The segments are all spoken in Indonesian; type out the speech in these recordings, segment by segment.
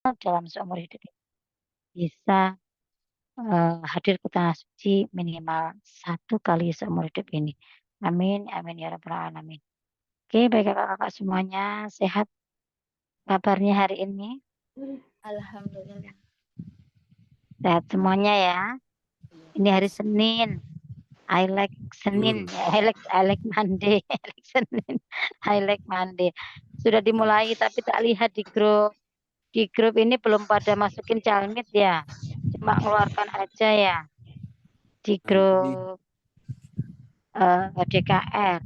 dalam seumur hidup ini bisa hadir ke tanah suci minimal 1 kali seumur hidup ini. Amin, amin ya rabbal alamin. Oke, baik kakak-kakak semuanya sehat kabarnya hari ini? Alhamdulillah. Sehat semuanya ya. Ini hari Yes. Senin. I like Senin ya. I like Monday. I like Senin. I like Monday. Sudah dimulai tapi tak lihat di grup. Di grup ini belum pada masukin calmit ya. Cuma keluarkan aja ya di grup DKR.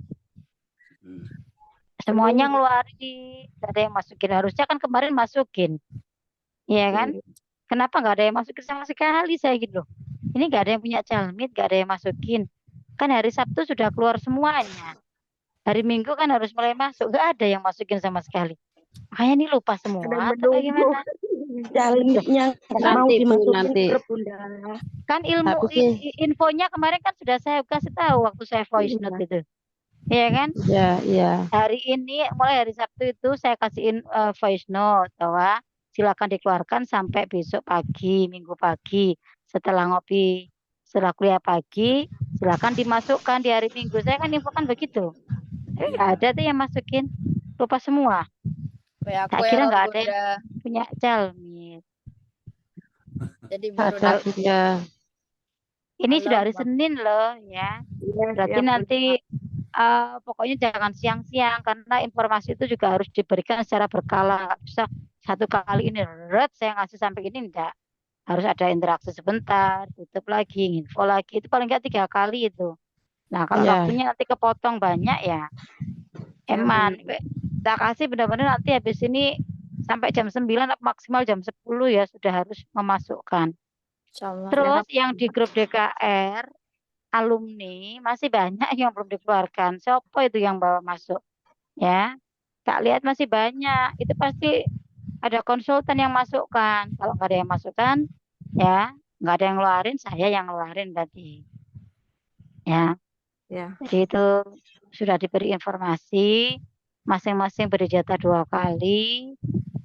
Semuanya ngeluarin, gak ada yang masukin. Harusnya kan kemarin masukin, iya kan? Kenapa nggak ada yang masukin sama sekali saya gitu loh. Ini nggak ada yang punya calmit, nggak ada yang masukin. Kan hari Sabtu sudah keluar semuanya. Hari Minggu kan harus mulai masuk, nggak ada yang masukin sama sekali. Makanya ini lupa Ada semua atau menunggu bagaimana? Loh, jalimnya nggak kan mau Nanti Bu, dimasukin nanti. grup Bunda. kan ilmu Tapi sih, infonya kemarin kan sudah saya kasih tahu waktu saya voice note Iya. itu. Iya kan? ya, Hari ini mulai hari Sabtu itu saya kasihin voice note bahwa silakan dikeluarkan sampai besok pagi, Minggu pagi setelah ngopi, setelah kuliah pagi, silakan dimasukkan di hari Minggu. Saya kan infokan begitu. Tapi nggak ada tuh yang masukin, lupa semua. Aku Tak ya kira Kak nggak ada yang Bunda. punya calmit. Jadi baru ada dapat. juga. Ini sudah hari Alamak. Senin loh ya. Iya, Berarti ya nanti Bunda. pokoknya jangan siang-siang karena informasi itu juga harus diberikan secara berkala. Nggak bisa 1 kali ini red saya ngasih sampai ini enggak. Harus ada interaksi sebentar, tutup lagi, info lagi. Itu paling nggak 3 kali itu. Nah kalau Ya, waktunya nanti kepotong banyak ya, Ya eman. Bunda. Kita kasih benar-benar nanti habis ini sampai jam 9 atau maksimal jam 10 ya sudah harus memasukkan. Insyaallah. Ya Terus yang di grup DKR alumni masih banyak yang belum dikeluarkan. Siapa itu yang bawa masuk? Ya, tak lihat masih banyak. Itu pasti ada konsultan yang masukkan. Kalau nggak ada yang masukkan, ya nggak ada yang ngeluarin, saya yang ngeluarin tadi. Ya, Ya. jadi itu sudah diberi informasi, masing-masing beri jatah 2 kali.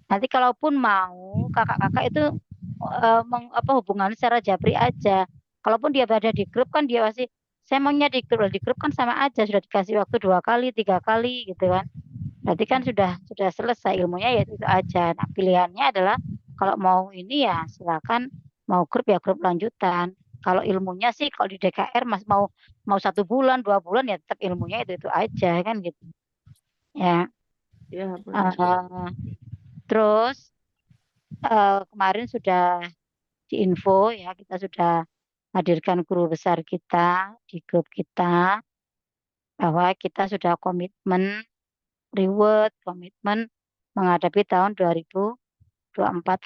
Nanti kalaupun mau, kakak-kakak itu hubungan secara japri aja. Kalaupun dia berada di grup kan dia pasti saya maunya di grup kan sama aja sudah dikasih waktu 2 kali, 3 kali gitu kan. Berarti kan sudah selesai ilmunya ya itu aja. Nah, pilihannya adalah kalau mau ini ya silakan mau grup ya grup lanjutan. Kalau ilmunya sih kalau di DKR Mas mau mau 1 bulan, 2 bulan ya tetap ilmunya itu aja kan gitu. Ya. Ya Bunda. Eh, terus kemarin sudah diinfo ya kita sudah hadirkan guru besar kita di grup kita bahwa kita sudah komitmen reward, komitmen menghadapi tahun 2024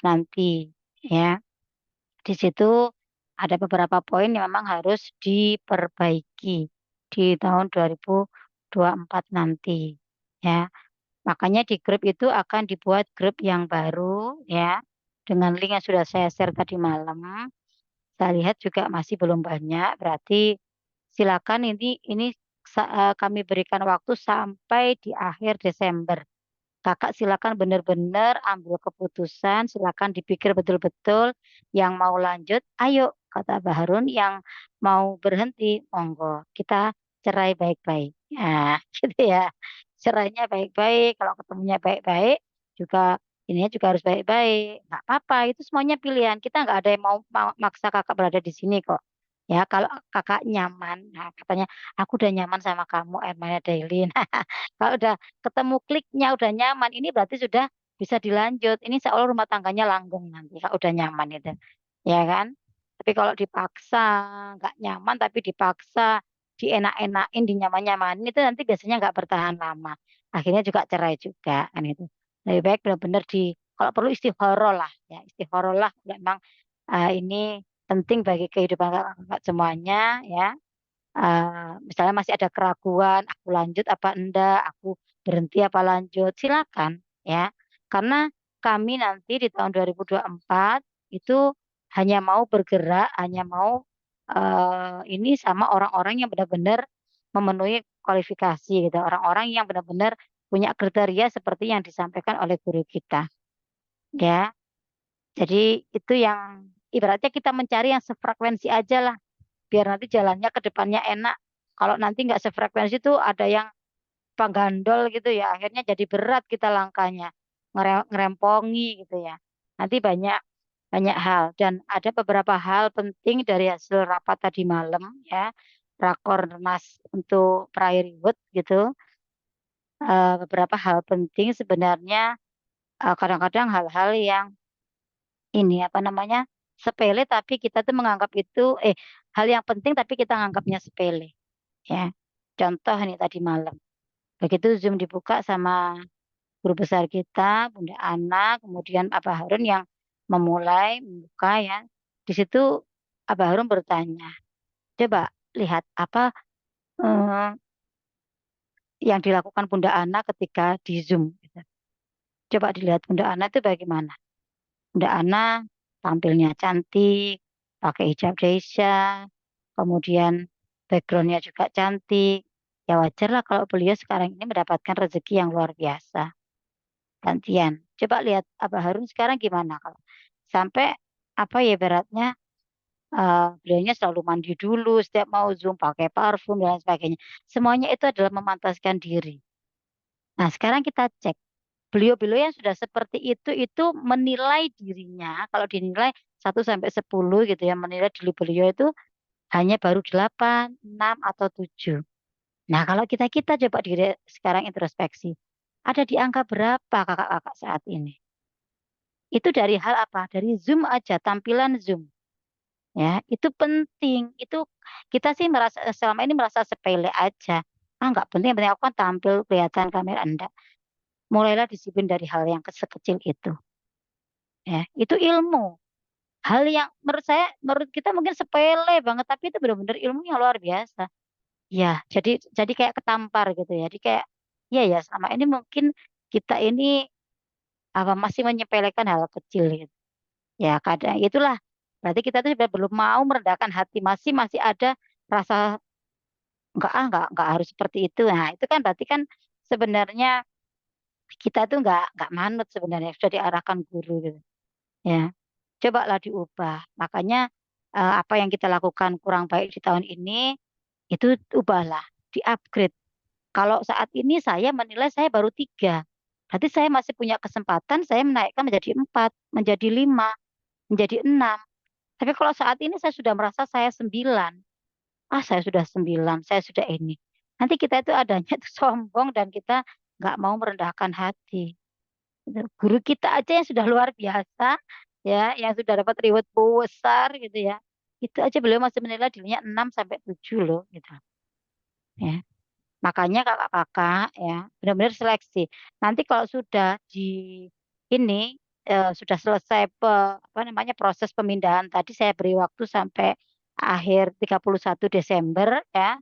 nanti ya. Di situ ada beberapa poin yang memang harus diperbaiki di tahun 2024 nanti ya. Makanya di grup itu akan dibuat grup yang baru ya dengan link yang sudah saya share tadi malam. Saya lihat juga masih belum banyak, berarti silakan ini kami berikan waktu sampai di akhir Desember. Kakak silakan benar-benar ambil keputusan, silakan dipikir betul-betul. Yang mau lanjut, ayo kata Mbak Harun. Yang mau berhenti, monggo. Kita cerai baik-baik. Nah, gitu ya. Cerainya baik-baik, kalau ketemunya baik-baik, juga ininya juga harus baik-baik. Nggak apa-apa, itu semuanya pilihan. Kita nggak ada yang mau maksa kakak berada di sini kok. Ya, kalau kakak nyaman, nah katanya aku udah nyaman sama kamu, Ermania Daily. Kalau udah ketemu kliknya udah nyaman, ini berarti sudah bisa dilanjut. Ini seolah rumah tangganya langgeng nanti kalau udah nyaman itu, ya kan? Tapi kalau dipaksa nggak nyaman, tapi dipaksa dienak-enakin, dinyaman-nyamanin itu nanti biasanya nggak bertahan lama. Akhirnya juga cerai juga kan itu. Lebih baik benar-benar kalau perlu istikharah lah, ya istikharah lah. Memang ini penting bagi kehidupan kakak semuanya, ya. Misalnya masih ada keraguan, aku lanjut apa enggak, aku berhenti apa lanjut, silakan ya. Karena kami nanti di tahun 2024 itu hanya mau bergerak, hanya mau ini sama orang-orang yang benar-benar memenuhi kualifikasi gitu, orang-orang yang benar-benar punya kriteria seperti yang disampaikan oleh guru kita, ya. Jadi itu yang ibaratnya kita mencari yang sefrekuensi aja lah, biar nanti jalannya ke depannya enak. Kalau nanti nggak sefrekuensi tuh ada yang panggandol gitu ya, akhirnya jadi berat kita langkahnya, ngerempongi gitu ya. Nanti banyak banyak hal dan ada beberapa hal penting dari hasil rapat tadi malam ya, Rakornas untuk Prairie Wood gitu. Beberapa hal penting sebenarnya, kadang-kadang hal-hal yang ini apa namanya sepele tapi kita tuh menganggap itu hal yang penting tapi kita menganggapnya sepele ya. Contoh ini tadi malam begitu Zoom dibuka sama guru besar kita Bunda Ana kemudian Abah Harun yang memulai membuka ya. Di situ Abah Harun bertanya, coba lihat apa eh, yang dilakukan Bunda Ana ketika di Zoom gitu. Coba dilihat Bunda Ana itu bagaimana. Bunda Ana tampilnya cantik, pakai hijab Desya, kemudian backgroundnya juga cantik. Ya wajar lah kalau beliau sekarang ini mendapatkan rezeki yang luar biasa. Gantian. Coba lihat Abah Harun sekarang gimana kalau sampai apa ya beratnya beliaunya selalu mandi dulu setiap mau Zoom pakai parfum dan lain sebagainya. Semuanya itu adalah memantaskan diri. Nah, sekarang kita cek beliau-beliau yang sudah seperti itu menilai dirinya kalau dinilai 1 sampai 10 gitu ya menilai diri beliau itu hanya baru 8, 6 atau 7. Nah, kalau kita coba diri sekarang introspeksi. Ada di angka berapa kakak-kakak saat ini? Itu dari hal apa? Dari Zoom aja, tampilan Zoom. Ya, itu penting. Itu kita sih merasa selama ini merasa sepele aja. Ah, nggak penting, yang penting aku kan tampil kelihatan kamera enggak. Mulailah disiplin dari hal yang sekecil itu. Ya, itu ilmu. Hal yang menurut saya, menurut kita mungkin sepele banget, tapi itu benar-benar ilmu yang luar biasa. Ya, jadi kayak ketampar gitu ya. Jadi kayak, ya ya selama ini mungkin kita ini apa masih menyepelekan hal kecil gitu. Ya kadang itulah. Berarti kita tuh sudah belum mau merendahkan hati, masih masih ada rasa enggak harus seperti itu. Nah, itu kan berarti kan sebenarnya kita tuh enggak manut sebenarnya sudah diarahkan guru gitu. Ya. Cobalah diubah. Makanya apa yang kita lakukan kurang baik di tahun ini itu ubahlah, di-upgrade. Kalau saat ini saya menilai saya baru 3. Berarti saya masih punya kesempatan saya menaikkan menjadi 4, menjadi 5, menjadi 6. Tapi kalau saat ini saya sudah merasa saya 9. Ah, saya sudah 9, saya sudah ini. Nanti kita itu adanya itu sombong dan kita nggak mau merendahkan hati. Gitu. Guru kita aja yang sudah luar biasa, ya, yang sudah dapat reward besar gitu ya. Itu aja beliau masih menilai dirinya 6 sampai 7 loh gitu. Ya. Makanya kakak-kakak ya benar-benar seleksi. Nanti kalau sudah di ini sudah selesai apa namanya proses pemindahan tadi saya beri waktu sampai akhir 31 Desember ya.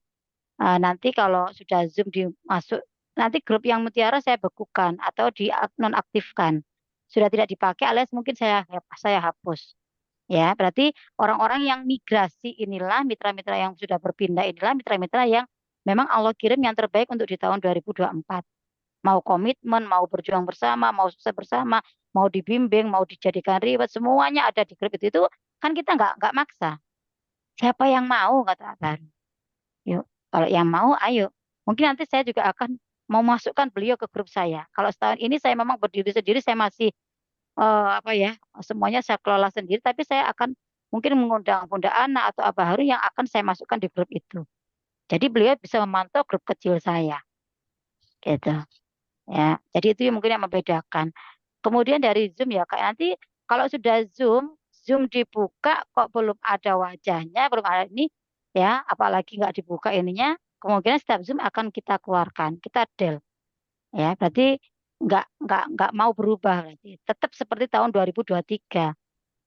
Nanti kalau sudah Zoom dimasuk, nanti grup yang Mutiara saya bekukan atau di nonaktifkan. Sudah tidak dipakai alias mungkin saya hapus. Ya, berarti orang-orang yang migrasi inilah mitra-mitra yang sudah berpindah inilah mitra-mitra yang memang Allah kirim yang terbaik untuk di tahun 2024. Mau komitmen, mau berjuang bersama, mau sukses bersama, mau dibimbing, mau dijadikan riwayat, semuanya ada di grup itu kan kita nggak maksa. Siapa yang mau kata Abang. Yuk, kalau yang mau, ayo. Mungkin nanti saya juga akan mau masukkan beliau ke grup saya. Kalau setahun ini saya memang berdiri sendiri, saya masih apa ya, semuanya saya kelola sendiri, tapi saya akan mungkin mengundang Bunda Ana atau Abah Haru yang akan saya masukkan di grup itu. Jadi beliau bisa memantau grup kecil saya, gitu. Ya, jadi itu yang mungkin yang membedakan. Kemudian dari Zoom ya, kayak nanti kalau sudah Zoom dibuka kok belum ada wajahnya, belum ada ini, ya, apalagi nggak dibuka ininya, kemungkinan setiap Zoom akan kita keluarkan, kita del, ya, berarti nggak mau berubah berarti, tetap seperti tahun 2023.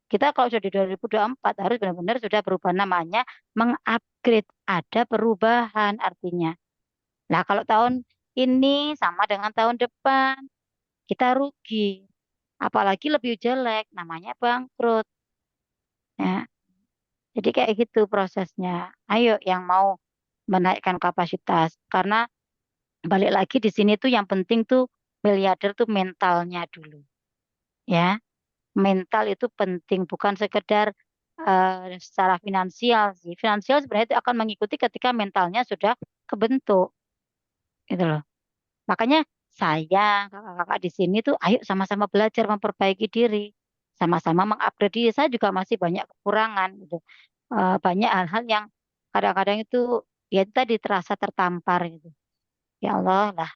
Kita kalau sudah di 2024 harus benar-benar sudah berubah namanya, mengupgrade, ada perubahan artinya. Nah, kalau tahun ini sama dengan tahun depan, kita rugi. Apalagi lebih jelek, namanya bangkrut. Ya. Jadi kayak gitu prosesnya. Ayo yang mau menaikkan kapasitas. Karena balik lagi di sini tuh yang penting tuh miliarder tuh mentalnya dulu. Ya. mental itu penting, bukan sekedar secara finansial sih. Finansial sebenarnya itu akan mengikuti ketika mentalnya sudah kebentuk, gitu loh. Makanya saya, kakak-kakak di sini tuh, ayo sama-sama belajar memperbaiki diri, sama-sama mengupgrade diri. Saya juga masih banyak kekurangan, gitu. Banyak hal-hal yang kadang-kadang itu ya itu tadi terasa tertampar, gitu. Ya Allah lah,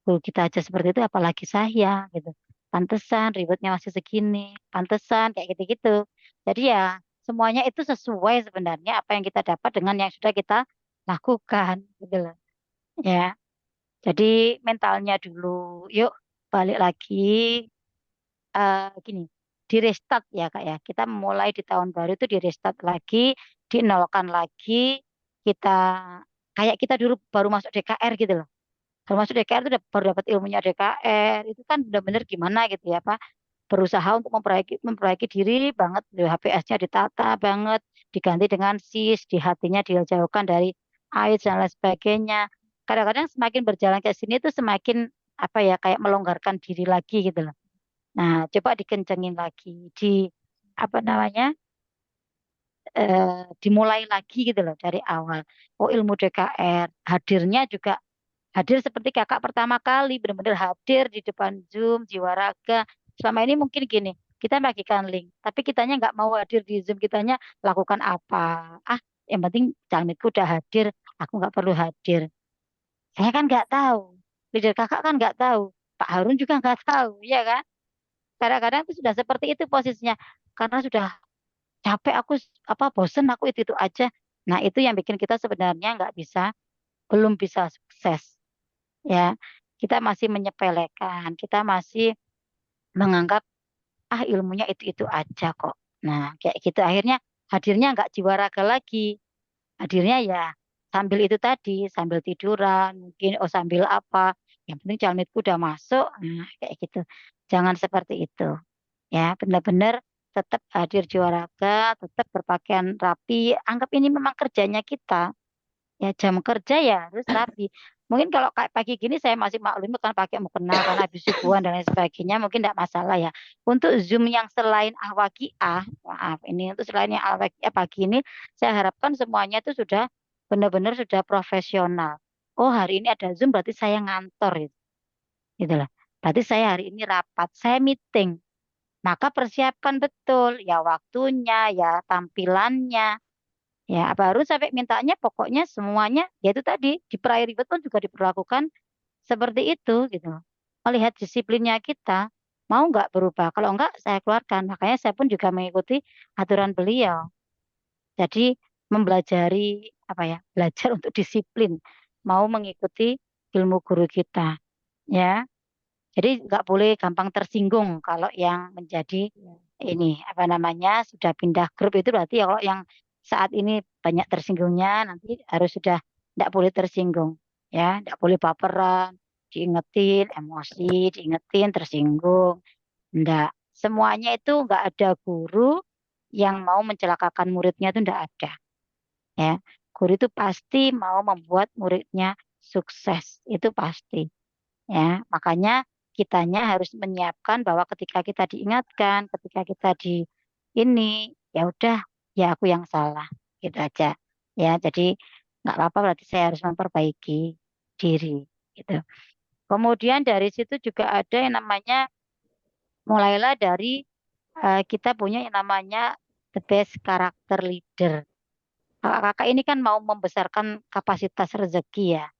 guru kita aja seperti itu, apalagi saya, gitu. Pantesan ribetnya masih segini, pantesan kayak gitu-gitu. Jadi ya semuanya itu sesuai sebenarnya apa yang kita dapat dengan yang sudah kita lakukan, gitu loh. Ya. Jadi mentalnya dulu, yuk balik lagi, gini, di restart ya Kak ya. Kita mulai di tahun baru itu di restart lagi, dinolkan lagi, kita kayak kita dulu baru masuk DKR gitu loh. Baru masuk DKR itu baru dapat ilmunya DKR, itu kan benar-benar gimana gitu ya Pak. Berusaha untuk memperbaiki diri banget, HPS-nya ditata banget, diganti dengan SIS, di hatinya dijauhkan dari AIDS dan lain sebagainya. Kadang-kadang semakin berjalan ke sini itu semakin apa ya kayak melonggarkan diri lagi gitu loh. Nah, coba dikencengin lagi, apa namanya, dimulai lagi gitu loh dari awal. Oh ilmu DKR, hadirnya juga hadir seperti kakak pertama kali, benar-benar hadir di depan Zoom, jiwa raga. Selama ini mungkin gini, kita bagikan link, tapi kitanya nggak mau hadir di Zoom, kitanya lakukan apa? Ah, yang penting calmitku udah hadir, aku nggak perlu hadir. Saya kan nggak tahu, leader kakak kan nggak tahu, Pak Harun juga nggak tahu, ya kan? Kadang-kadang itu sudah seperti itu posisinya, karena sudah capek aku, apa bosen aku itu aja. Nah itu yang bikin kita sebenarnya nggak bisa, belum bisa sukses. Ya, kita masih menyepelekan, kita masih menganggap ah ilmunya itu aja kok. Nah, kayak gitu akhirnya hadirnya nggak jiwa raga lagi, hadirnya ya sambil itu tadi, sambil tiduran, mungkin oh sambil apa, yang penting calmitku udah masuk, nah kayak gitu. Jangan seperti itu, ya benar-benar tetap hadir jiwa raga, tetap berpakaian rapi, anggap ini memang kerjanya kita. Ya jam kerja ya harus rapi. Mungkin kalau kayak pagi gini saya masih maklumi kan pakai mukena karena habis subuhan dan lain sebagainya mungkin tidak masalah ya. Untuk Zoom yang selain Al-Waqiah, maaf ini untuk selain yang Al-Waqiah pagi ini saya harapkan semuanya itu sudah benar-benar sudah profesional. Oh hari ini ada Zoom berarti saya ngantor gitu, gitu lah. Berarti saya hari ini rapat, saya meeting. Maka persiapkan betul ya waktunya, ya tampilannya. Ya, baru sampai mintanya pokoknya semuanya yaitu tadi di private pun juga diperlakukan seperti itu gitu. Melihat disiplinnya kita mau nggak berubah. Kalau enggak saya keluarkan. Makanya saya pun juga mengikuti aturan beliau. Jadi mempelajari apa ya, belajar untuk disiplin, mau mengikuti ilmu guru kita. Ya, jadi nggak boleh gampang tersinggung kalau yang menjadi ini apa namanya sudah pindah grup itu berarti ya kalau yang saat ini banyak tersinggungnya nanti harus sudah tidak boleh tersinggung ya, tidak boleh baperan, diingetin emosi, diingetin tersinggung, enggak. Semuanya itu nggak ada guru yang mau mencelakakan muridnya itu enggak ada ya. Guru itu pasti mau membuat muridnya sukses, itu pasti. Ya, makanya kitanya harus menyiapkan bahwa ketika kita diingatkan, ketika kita di ini, ya udah, ya aku yang salah, gitu aja. Ya, jadi nggak apa-apa berarti saya harus memperbaiki diri, gitu. Kemudian dari situ juga ada yang namanya mulailah dari kita punya yang namanya the best character leader. Kakak-kakak ini kan mau membesarkan kapasitas rezeki ya.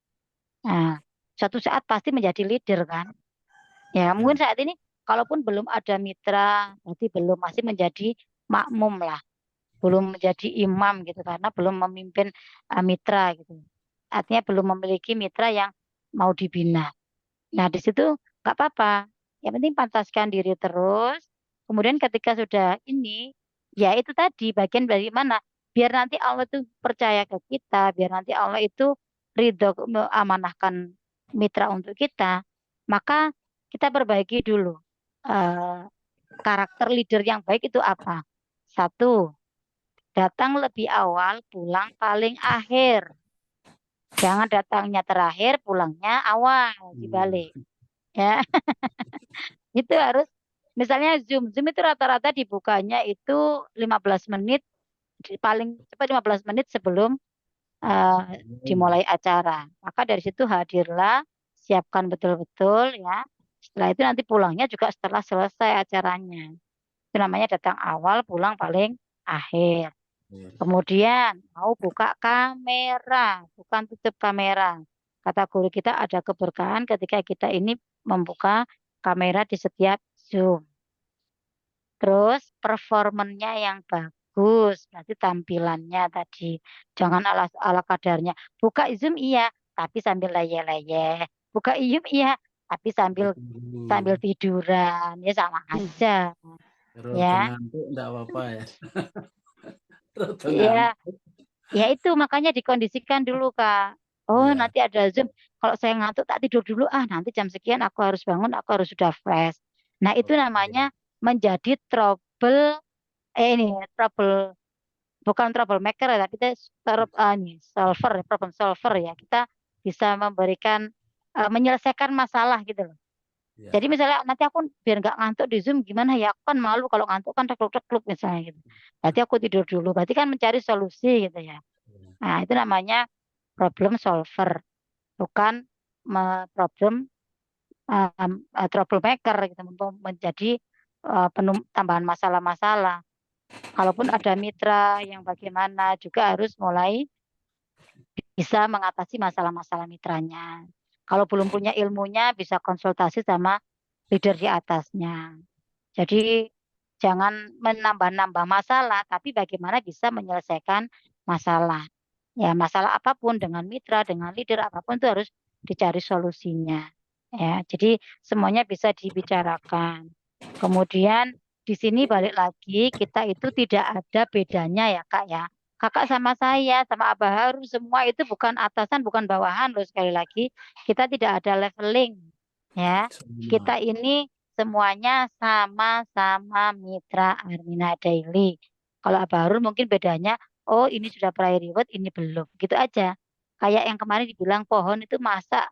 Nah, suatu saat pasti menjadi leader kan. Ya, mungkin saat ini kalaupun belum ada mitra, berarti belum masih menjadi makmum lah, belum menjadi imam gitu karena belum memimpin mitra gitu. Artinya belum memiliki mitra yang mau dibina. Nah, di situ nggak apa-apa. Yang penting pantaskan diri terus. Kemudian ketika sudah ini, ya itu tadi bagian dari mana? Biar nanti Allah itu percaya ke kita, biar nanti Allah itu ridho mengamanahkan mitra untuk kita. Maka kita perbaiki dulu. Eh, karakter leader yang baik itu apa? Satu, datang lebih awal, pulang paling akhir. Jangan datangnya terakhir, pulangnya awal, dibalik. Ya, itu harus Misalnya Zoom itu rata-rata dibukanya itu 15 menit, paling cepat 15 menit sebelum dimulai acara. Maka dari situ hadirlah, siapkan betul-betul ya. Setelah itu nanti pulangnya juga setelah selesai acaranya. Itu namanya datang awal, pulang paling akhir. Iya. Kemudian mau buka kamera, bukan tutup kamera. Kata guru kita ada keberkahan ketika kita ini membuka kamera di setiap Zoom. Terus performannya yang bagus, berarti tampilannya tadi. Jangan ala kadarnya. Buka Zoom iya, tapi sambil leyeh-leyeh. Buka Zoom iya, tapi sambil Tunggu. tiduran. Ya sama aja. Rada Ya, ngantuk enggak apa-apa ya. Rada ya, ngantuk. ya itu makanya dikondisikan dulu Kak. Oh Iya. nanti ada Zoom. Kalau saya ngantuk tak tidur dulu. Ah nanti jam sekian aku harus bangun, aku harus sudah fresh. Nah itu namanya Oke. menjadi trouble, bukan troublemaker ya, tapi kita solver, problem solver ya. Kita bisa memberikan, menyelesaikan masalah gitu loh. Iya. Jadi misalnya nanti aku biar nggak ngantuk di Zoom gimana ya? Aku kan malu kalau ngantuk kan tekluk-tekluk misalnya gitu. Berarti aku tidur dulu. Berarti kan mencari solusi gitu ya. Nah itu namanya problem solver, bukan problem troublemaker gitu, menjadi tambahan masalah-masalah. Kalaupun ada mitra yang bagaimana juga harus mulai bisa mengatasi masalah-masalah mitranya. Kalau belum punya ilmunya bisa konsultasi sama leader di atasnya. Jadi jangan menambah-nambah masalah, tapi bagaimana bisa menyelesaikan masalah. Ya, masalah apapun dengan mitra, dengan leader apapun itu harus dicari solusinya. Ya, jadi semuanya bisa dibicarakan. Kemudian di sini balik lagi kita itu tidak ada bedanya ya Kak ya. Kakak sama saya, sama Abah Harun, semua itu bukan atasan, bukan bawahan loh sekali lagi. Kita tidak ada leveling. Ya, Semua. kita ini semuanya sama-sama mitra Armina Daily. Kalau Abah Harun mungkin bedanya, oh ini sudah prior reward, ini belum. Gitu aja. Kayak yang kemarin dibilang pohon itu masak,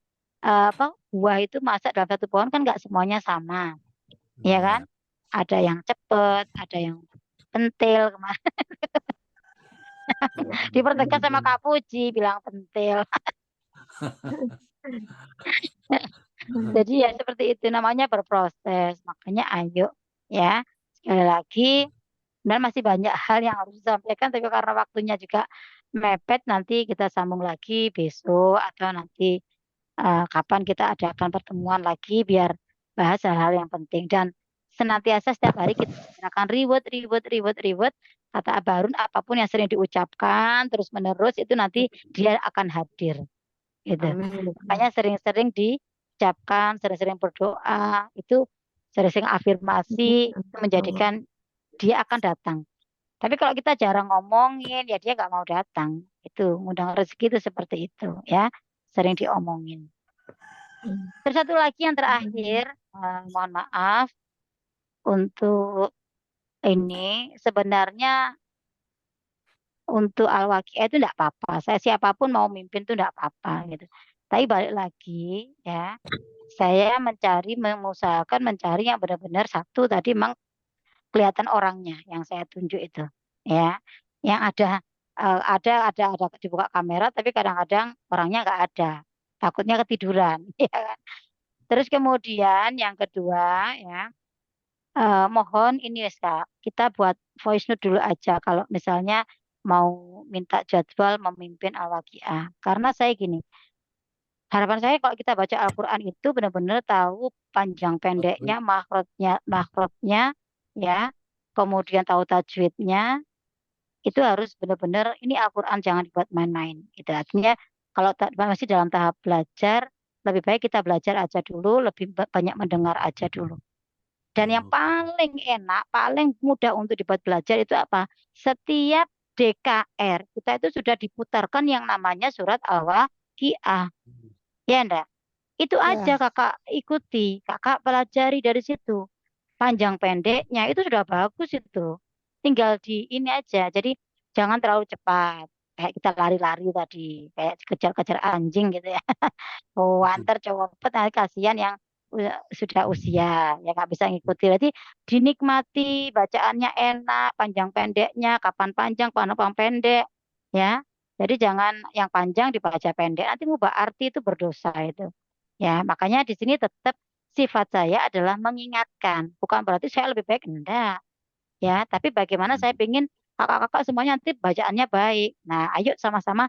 buah itu masak dalam satu pohon kan nggak semuanya sama. Ya kan? Iya. Ada yang cepet, ada yang pentil. Kemarin dipertegas sama Kak Puji bilang pentil. Jadi ya seperti itu namanya berproses. Makanya ayo ya sekali lagi. Dan masih banyak hal yang harus disampaikan, tapi karena waktunya juga mepet, nanti kita sambung lagi besok atau nanti kapan kita adakan pertemuan lagi biar bahas hal-hal yang penting. Dan senantiasa setiap hari kita bicarakan reward, reward, reward, reward. Kata Abah Harun, apapun yang sering diucapkan terus menerus itu nanti dia akan hadir. Gitu. Amin. Makanya sering-sering diucapkan, sering-sering berdoa, itu sering-sering afirmasi, itu menjadikan dia akan datang. Tapi kalau kita jarang ngomongin, ya dia nggak mau datang. Itu ngundang rezeki itu seperti itu, ya. Sering diomongin. Terus satu lagi yang terakhir, mohon maaf untuk ini sebenarnya untuk Al-Waqiah itu enggak apa-apa. Saya siapapun mau mimpin itu enggak apa-apa gitu. Tapi balik lagi ya, saya mengusahakan mencari yang benar-benar satu tadi memang kelihatan orangnya yang saya tunjuk itu ya. Yang ada dibuka kamera tapi kadang-kadang orangnya nggak ada. Takutnya ketiduran ya kan. Terus kemudian yang kedua ya, mohon ini wes Kak, kita buat voice note dulu aja kalau misalnya mau minta jadwal memimpin Al-Waqiah. Karena saya gini, harapan saya kalau kita baca Al-Quran itu benar-benar tahu panjang pendeknya, makhrajnya, ya, kemudian tahu tajwidnya, itu harus benar-benar ini Al-Quran jangan dibuat main-main. Gitu. Artinya kalau masih dalam tahap belajar, lebih baik kita belajar aja dulu, lebih banyak mendengar aja dulu. Dan yang paling enak, paling mudah untuk dibuat belajar itu apa? Setiap DKR kita itu sudah diputarkan yang namanya surat Al-Waqiah. Ya enggak? Itu aja Ya. kakak ikuti, kakak pelajari dari situ. Panjang pendeknya itu sudah bagus itu. Tinggal di ini aja. Jadi jangan terlalu cepat. Kayak kita lari-lari tadi. Kayak kejar-kejar anjing gitu ya. Oh, antar cowok nanti kasihan yang sudah usia ya nggak bisa ngikuti. Berarti dinikmati bacaannya enak, panjang pendeknya, kapan panjang, kapan pendek ya. Jadi jangan yang panjang dibaca pendek, nanti ngubah arti itu berdosa itu. Ya, makanya di sini tetap sifat saya adalah mengingatkan, bukan berarti saya lebih baik enggak. Ya, tapi bagaimana saya ingin kakak-kakak semuanya nanti bacaannya baik. Nah, ayo sama-sama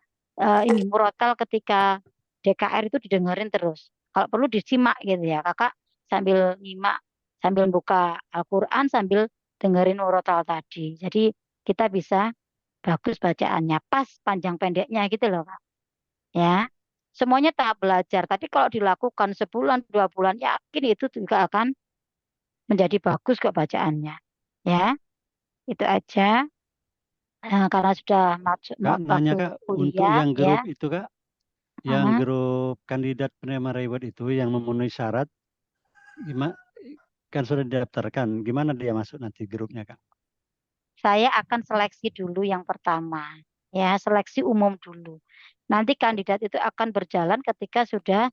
ini murotal ketika DKR itu didengerin terus. Kalau perlu disimak gitu ya, kakak sambil nyimak, sambil buka Al-Quran, sambil dengerin murotal tadi. Jadi kita bisa bagus bacaannya, pas panjang pendeknya gitu loh, Kak. Ya, semuanya tahap belajar. Tapi kalau dilakukan sebulan, 2 bulan, yakin itu juga akan menjadi bagus kok bacaannya. Ya, itu aja. Karena sudah masuk Kak, nanya waktu Kak, untuk kuliah yang ya. grup itu Kak, yang Ah, grup kandidat penerima reward itu yang memenuhi syarat, gimana? Kan sudah didaftarkan, gimana dia masuk nanti grupnya Kak? saya akan seleksi dulu yang pertama. Ya, seleksi umum dulu. Nanti kandidat itu akan berjalan ketika sudah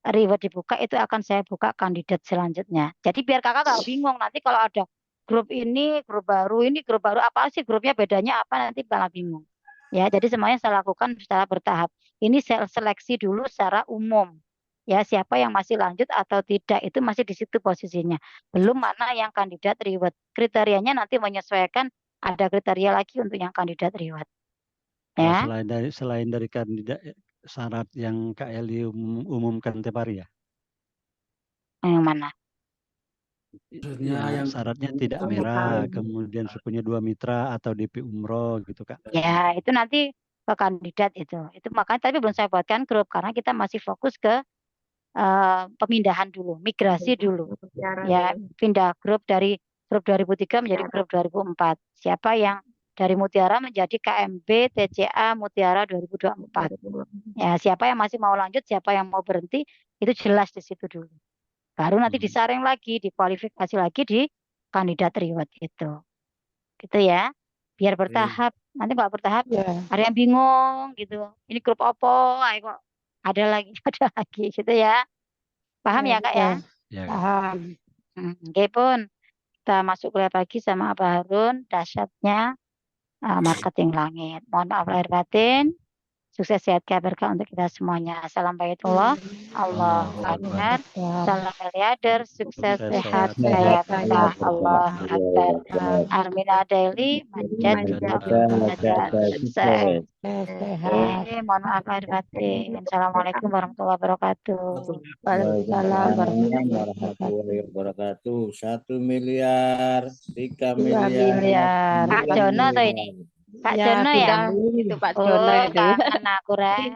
reward dibuka, itu akan saya buka kandidat selanjutnya. Jadi biar kakak nggak bingung nanti kalau ada grup ini, grup baru apa sih grupnya bedanya apa nanti malah bingung. Ya, jadi semuanya saya lakukan secara bertahap. Ini saya seleksi dulu secara umum. Ya, siapa yang masih lanjut atau tidak itu masih di situ posisinya. Belum mana yang kandidat reward. Kriterianya nanti menyesuaikan ada kriteria lagi untuk yang kandidat reward. Oh, Ya, selain dari kandidat syarat yang Kak Eli umumkan tiap hari ya? yang mana? Maksudnya Ya, yang syaratnya tidak merah, kemudian sukunya 2 mitra atau DP umroh gitu Kak. Ya, itu nanti ke kandidat itu. Itu makanya tapi belum saya buatkan grup karena kita masih fokus ke pemindahan dulu, migrasi dulu. Ya, pindah grup dari grup 2003 menjadi grup 2004. Siapa yang dari Mutiara menjadi KMB TCA Mutiara 2024. Ya, siapa yang masih mau lanjut, siapa yang mau berhenti, itu jelas di situ dulu. Baru nanti disaring lagi, dikualifikasi lagi di kandidat reward itu. Gitu ya. Biar bertahap. Nanti kalau bertahap ada yang bingung gitu. Ini grup opo, ayo kok ada lagi, ada lagi gitu ya. Paham ya Kak ya? Ya, Kak. Paham. Oke pun kita masuk kuliah pagi sama Abah Harun, dahsyatnya marketing langit. Mohon maaf lahir batin. Sukses sehat berkah untuk kita semuanya. Salam baitullah. Allah Akbar. Salam miliarder. Sukses sehat kaya berkah. Allah Akbar. Armina Daily manjat juga derajat sukses. Mohon maaf lahir batin. Assalamualaikum warahmatullahi wabarakatuh. Waalaikumsalam warahmatullahi wabarakatuh. 1 miliar, 3 miliar. Kak Jono tuh ini. Kak Jono ya? Itu Pak Oh, Jono itu. kangen aku rek.